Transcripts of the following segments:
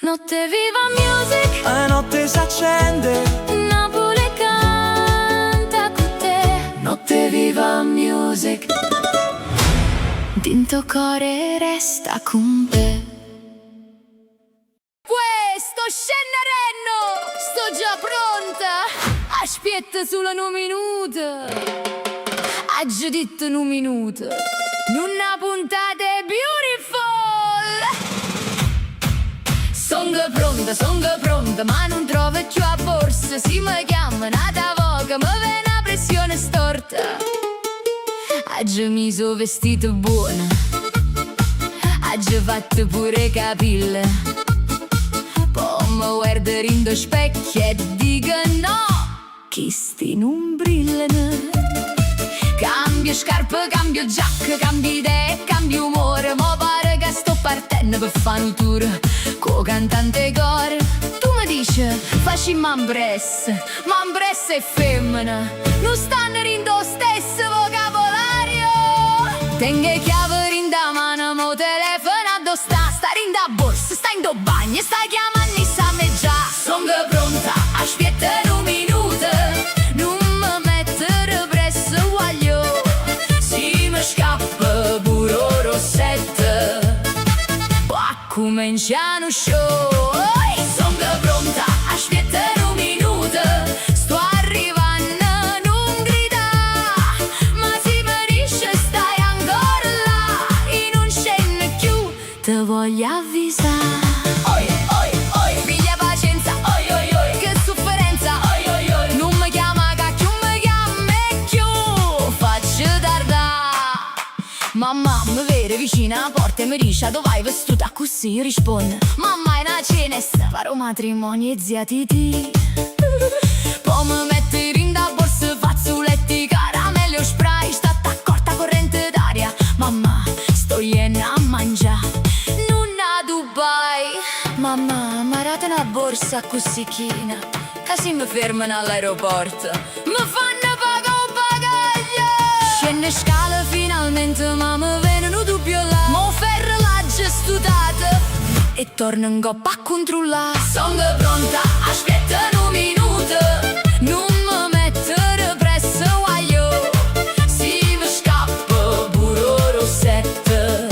Notte viva music, La notte s'accende, Napoli canta con te. notte viva music. Dinto core resta con te. Questo scennerenno, sto già pronta. Aspetta solo un minuto. Oggi detto un minuto. Una puntata beautiful. Sono pronta, ma non trovo più a borsa. Si mi chiama nata voga, mi viene la pressione storta. Oggi mi sono vestito buona, oggi ho fatto pure capille. Poi mi guardo in lo specchio e dico no, che sti non brillano. Cambio scarpe, cambio giacca, cambio idee, cambio umore. Mo pare che sto partendo per fare un tour co cantante core. Tu mi dici, facci mambress è femmina. Non stanno rindo stesso vocabolario. Tengo chiave in da mano, mo telefono addosso sta in da borsa, sta in do bagno, sta chiamando sa me già. Sono pronta, aspetta un minuto. Non mi mettere presso guaglio. Si mi scappa pure rossette. Qua cominciano show. Sono pronta, aspetta un minuto. Sto arrivando, non grida. Ma si mi dice stai ancora là. E non scende più, te voglio avvisare. Oi, piglia pazienza. Oi, che sofferenza. Oi, non mi chiama cacchio, mi chiama più. Faccio tarda. Mamma mi vede vicina alla porta e mi dice dove vai vestuta così? Io rispondo, mamma è una cena, farò matrimonio e zia Titi. Poi mi mette in da borsa fazzoletti, caramello, spray, sta accorta corrente d'aria. Mamma, sto iena a mangiare, non a Dubai. Mamma, mi arata una borsa così china, che si mi fermano all'aeroporto, mi fanno pagare un bagaglio. Scende scala finalmente, ma mi vengono dubbio là. Mo ferro l'ha già studiato e torno in coppa a controllare. Sono pronta, aspetta un minuto. Non mi mettere presso guaglio. Si mi scappa pure rossette.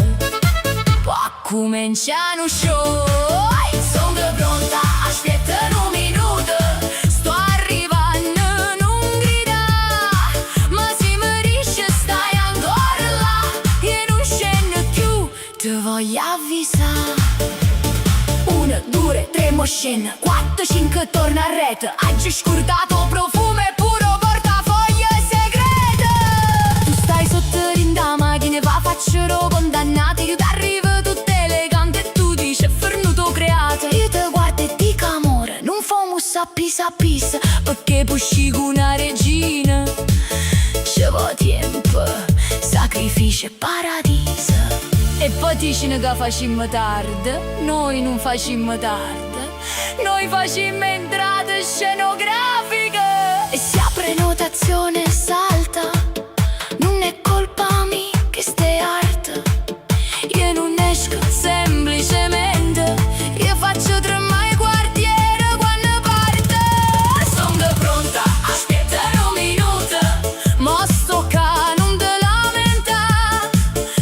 Qua cominciano show. Sono pronta, aspetta un minuto. Sto arrivando, non grida. Ma si mi dice stai ancora là. E non scende più, te voglio avvisare. 1, 2, 3 mo scende, 4, 5 torna a rete. Oggi scurtato profumo e puro portafoglio segreto. Tu stai sotto rinda macchina, va faccio condannati. Io t'arrivo tutto elegante e tu dici è fernuto creato. Io te guardo e dico amore, non famo a pisa, perché pusci con una regina. Ci vuole tempo, sacrificio e paradiso. E poi dicono che facciamo tardi. Noi non facciamo tardi, noi facciamo entrate scenografiche. E se a prenotazione salta, non è colpa mia che stai arte. Io non esco semplicemente, io faccio tremare il quartiere quando parte. Sono pronta, aspetta un minuto. Mo sto ca, non te lamenta.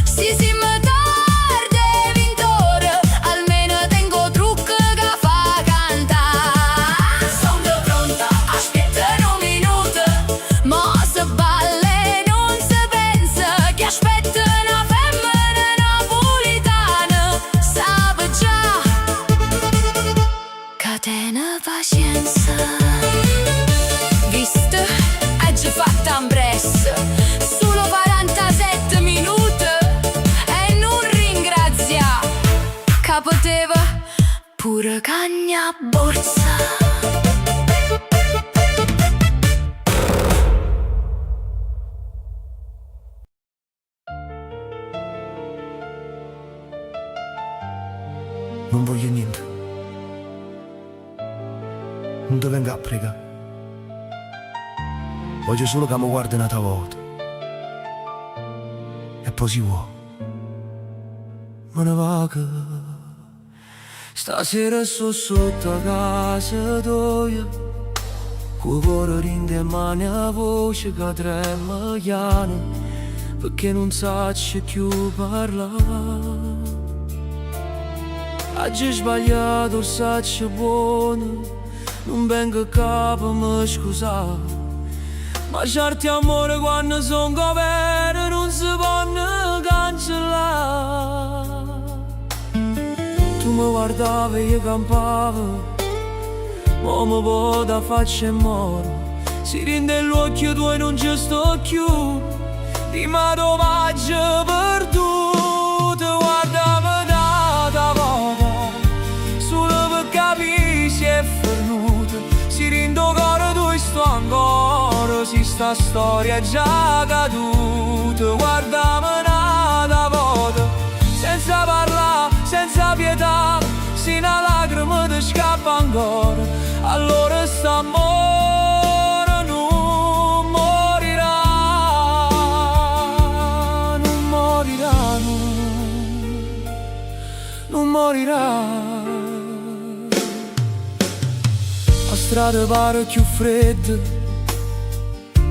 Si mi tarde vintore, almeno tengo trucco che fa cantare. Sono pronta, aspetta un minuto. Mo se balla e non si pensa che aspetta una femmina napolitana. Sape già, catena pazienza. Visto, è già fatta un press. Solo 47 minuti e non ringrazia. Che poteva pure cagna borsa. Non voglio niente. Non ti vengo a pregare. Voglio solo che mi guardi un'altra volta. E poi si vuole. Me ne va che Stasera sto sotto a casa tua, cu cuore rinde mani a voce che trema chiano, perché non sacci più parlare. Oggi sbagliato, sacci buono, non vengo a capo, mi scusare. Ma certi amori quando sono veri non si possono cancellare. Tu mi guardavi, io campavo, ma mi può da faccia e moro. Si rinde l'occhio tuo e non ci sto più, dimmi dove vaggi perduto. Guardami da volta, solo per capire se è venuto. Si rinde il cuore tu e sto ancora, si sta storia è già caduta. Guardami da volta, senza parlare, senza pietà, se una lacrima ti scappa ancora, allora st'amore non morirà, non morirà, non morirà. La strada pare più fredda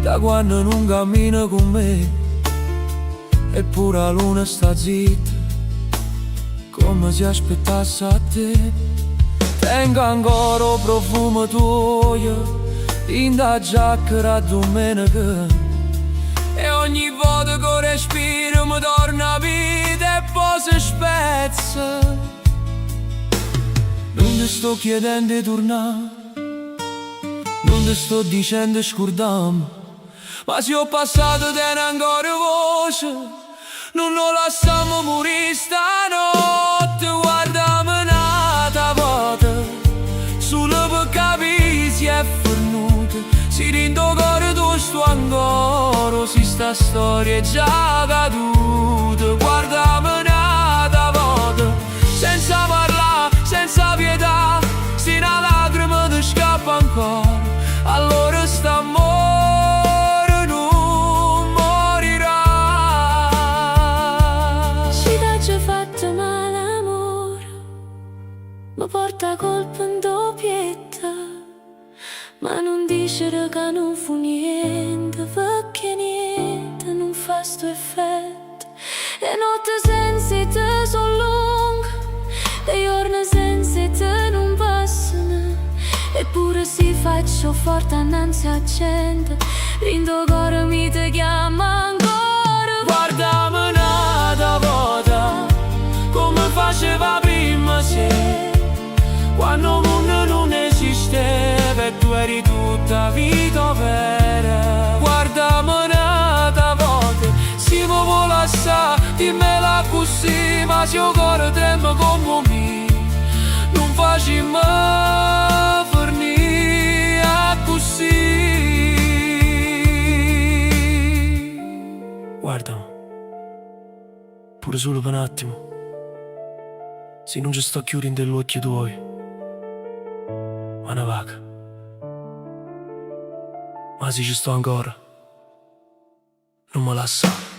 da quando non cammina con me, eppure la luna sta zitta come se aspettasse a te. Tengo ancora il profumo tuo in da giacca domenica, e ogni volta che respiro mi torna vita e poi si spezza. Non ti sto chiedendo di tornare, non ti sto dicendo scordami, ma se ho passato tieni ancora voce, non lo lasciamo morire stanotte. Guardami un'altra volta, solo per capire se è venuto. Si rinde il cuore tu sto ancora, si sta storia è già caduta. Guardami un'altra volta, senza parlare, senza pietà, se una lacrima ti scappa ancora, allora st'amore non morirà. Ci t'ha fatto male amore, mi porta colpa in doppietta, ma non dicere che non fu niente, perché niente non fa sto effetto. E notte senza te sono lunghe, e giorni senza te non passano, eppure si faccio forte annanzi a gente, rindo cuore mi ti chiama ancora. Guardami un'altra volta, come faceva prima se, quando il mondo non esisteva e tu eri tutta vita vera. Guardami un'altra volta, se mi vuoi lasciare dimmela così, ma se il cuore trema come me, non facciamo fornire così. Guarda, pure solo per un attimo, se non ci sto chiudendo gli occhi tuoi, ma una vaga, ma se ci sto ancora, non mi lascia.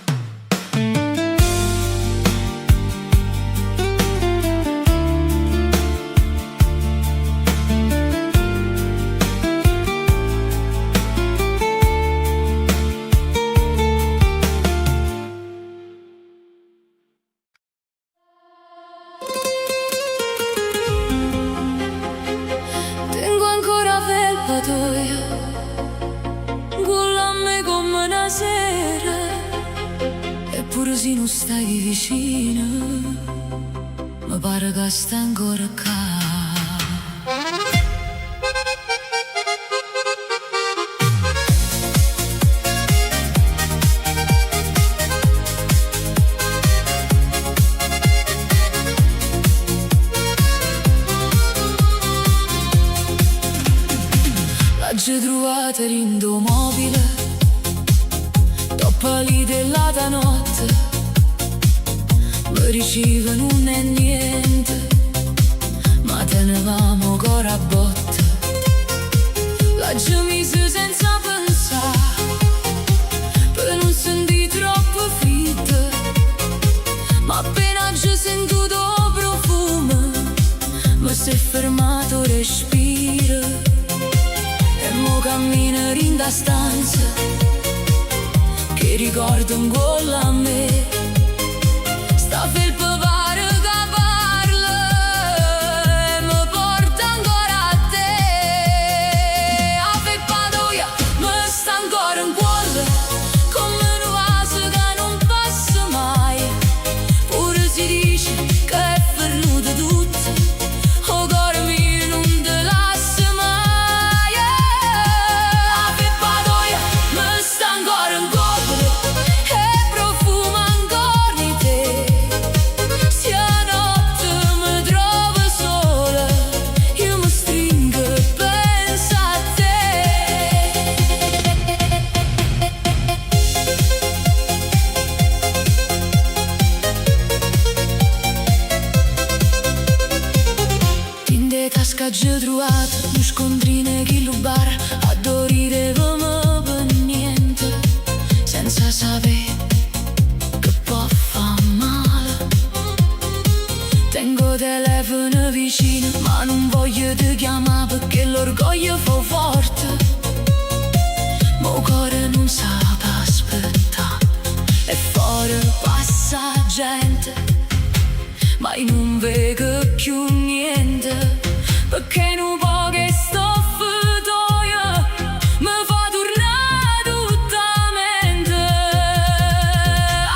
Tengo ancora felpa tua, con me come una sera, eppure se non stai vicino, mi pare che stai ancora qua. L'ho trovata indomobile, troppa lì della notte, mi riceve non è niente, ma tenevamo ancora a botte. L'ho mise senza pensare, per non sentire troppo freddo, ma appena ci sento il profumo, mi si è fermato respiro e mo cammina in da stanza che ricorda un gol a me. Sta felpa pare che parla e mi porta ancora a te. A feppatoia mi sta ancora in cuore come un vaso che non passa mai. Pure si dice che è fernuto tutto, o cuore mio non te lascia mai. A feppatoia mi sta ancora in cuore e profuma ancora di te. Sia notte mi trovo sola, io mi stringo e penso a te. In de tasca già trovato un scontrino che lo bar a dorire come per niente, senza sapere che può far male. Tengo telefono vicino ma non voglio ti chiamare perché l'orgoglio fa forte. Mo cuore non sa aspettare e fuori passa gente ma io non vedo più niente perché non può che sto fetoia mi fa tornare tutta la mente.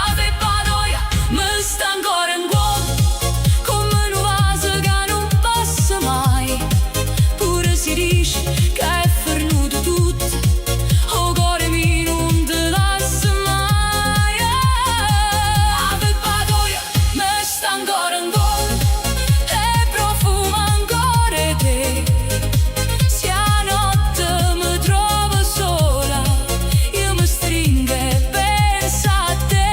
A feppatoia mi sta ancora in cuore come un vaso che non passa mai. Pure si dice che è fernuto tutto, o cuore mio non te lascia mai. A feppatoia mi sta ancora in cuore e profuma ancora te. Sia notte mi trovo sola, io mi stringo e penso a te.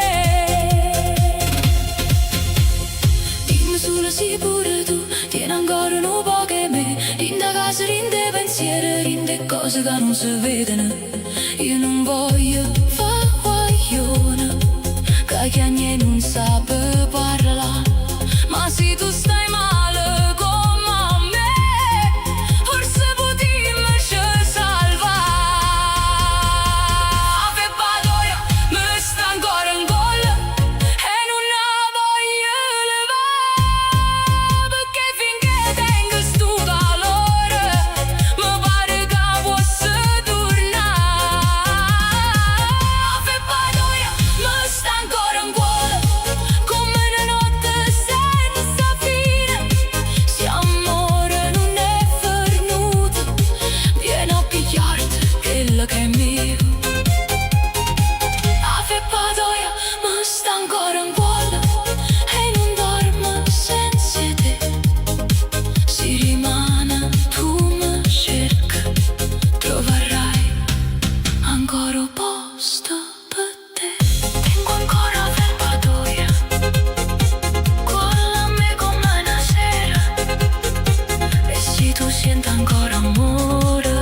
Dimmi solo se pure tu tieni ancora un po' che me, in da casa, in dei pensieri, in de cose che non si vedono. Io non voglio far guaglione che chiagni non sa per parlare, ma se tu stai male come a me, forse potremmo ci salvare. A feppatoia mi sta ancora in cuore e non la voglio levare, perché finché tengo sto calore mi pare che possa tornare. A feppatoia mi sta ancora in cuore come una notte senza fine. Se amore non è fernuto, vieni a pigliarti quello che è mio. A feppatoia mi sta ancora in cuore e non dormo senza te. Se rimane tu mi cerchi, troverai ancora un posto per te. Tengo ancora feppatoia con me come una sera, e se tu senti ancora amore,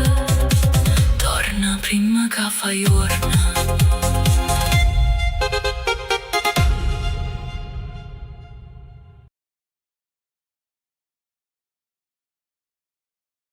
torna prima che fa giorno.